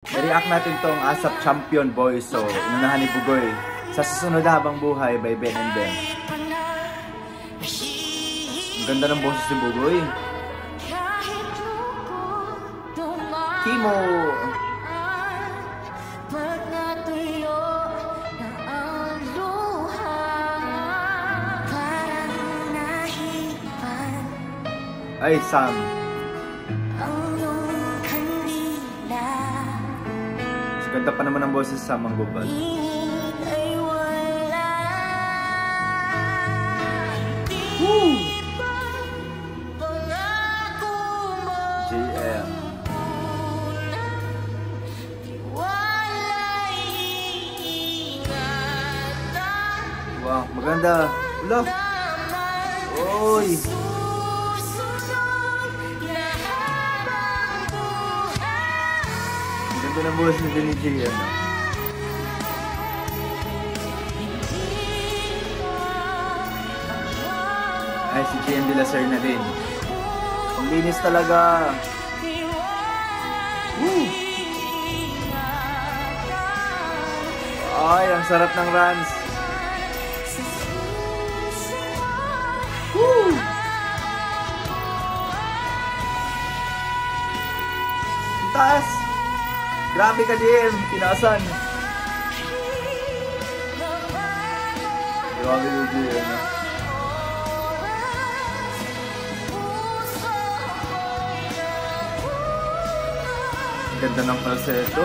I-react natin tong ASAP Champion Boys. So, inunahan ni Bugoy sa susunod habang buhay by Ben and Ben. Ang ganda ng boses ni Bugoy. Kimo. Ay, Sam. Ganda pa naman ang boses sa Sam Manggubad. Woo! JM. Wow, maganda. Wala. Oy! Ganda ng boses ni JM. Ay, si JM de la Serna din. Ang linis talaga. Woo! Ay, ang sarap ng runs. Woo! Ang taas. Grabe ka, JM. Tinasan. Grabe ka, JM. Ganda ng falsetto.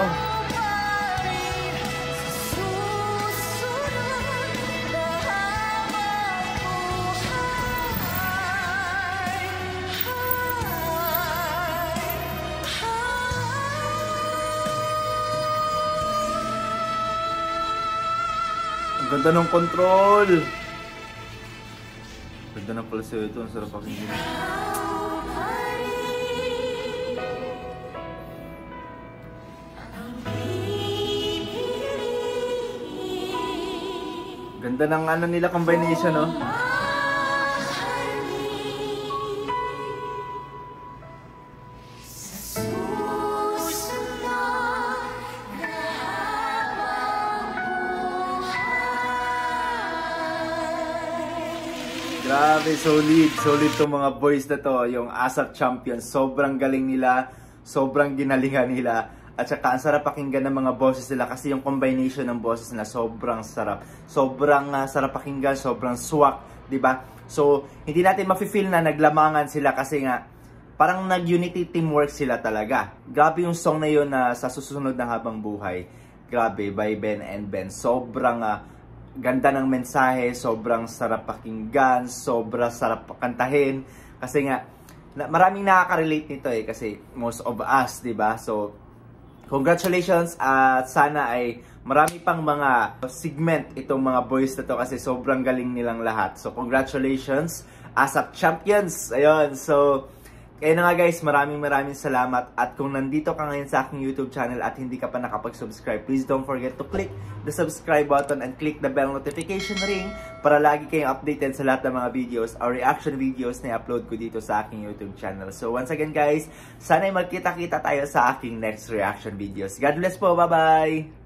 Ang ganda ng control. Ganda ng falsetto. Ang sarap pakinggan. Ganda ng ano nila combination, no? Grabe, solid tong mga boys na to, yung ASAP Champions. Sobrang galing nila, sobrang ginalingan nila. At saka ang sarap pakinggan ng mga boses nila kasi yung combination ng boses nila sobrang sarap. Sobrang sarap pakinggan, sobrang swak, 'di ba? So, hindi natin mafe-feel na naglamangan sila kasi nga parang nag-unity teamwork sila talaga. Grabe yung song na yun na sa susunod na habang buhay. Grabe, by Ben and Ben. Sobrang ganda ng mensahe, sobrang sarap pakinggan, sobrang sarap kantahin kasi nga maraming nakaka-relate nito kasi most of us, 'di ba? So, congratulations at sana ay marami pang mga segment itong mga boys na to kasi sobrang galing nilang lahat. So congratulations ASAP Champions. Ayun, so kaya na nga guys, maraming salamat. At kung nandito ka ngayon sa aking YouTube channel at hindi ka pa nakapag-subscribe, please don't forget to click the subscribe button and click the bell notification ring para lagi kayong updated sa lahat ng mga videos or reaction videos na i-upload ko dito sa aking YouTube channel. So once again guys, sana'y magkita-kita tayo sa aking next reaction videos. God bless po, bye-bye!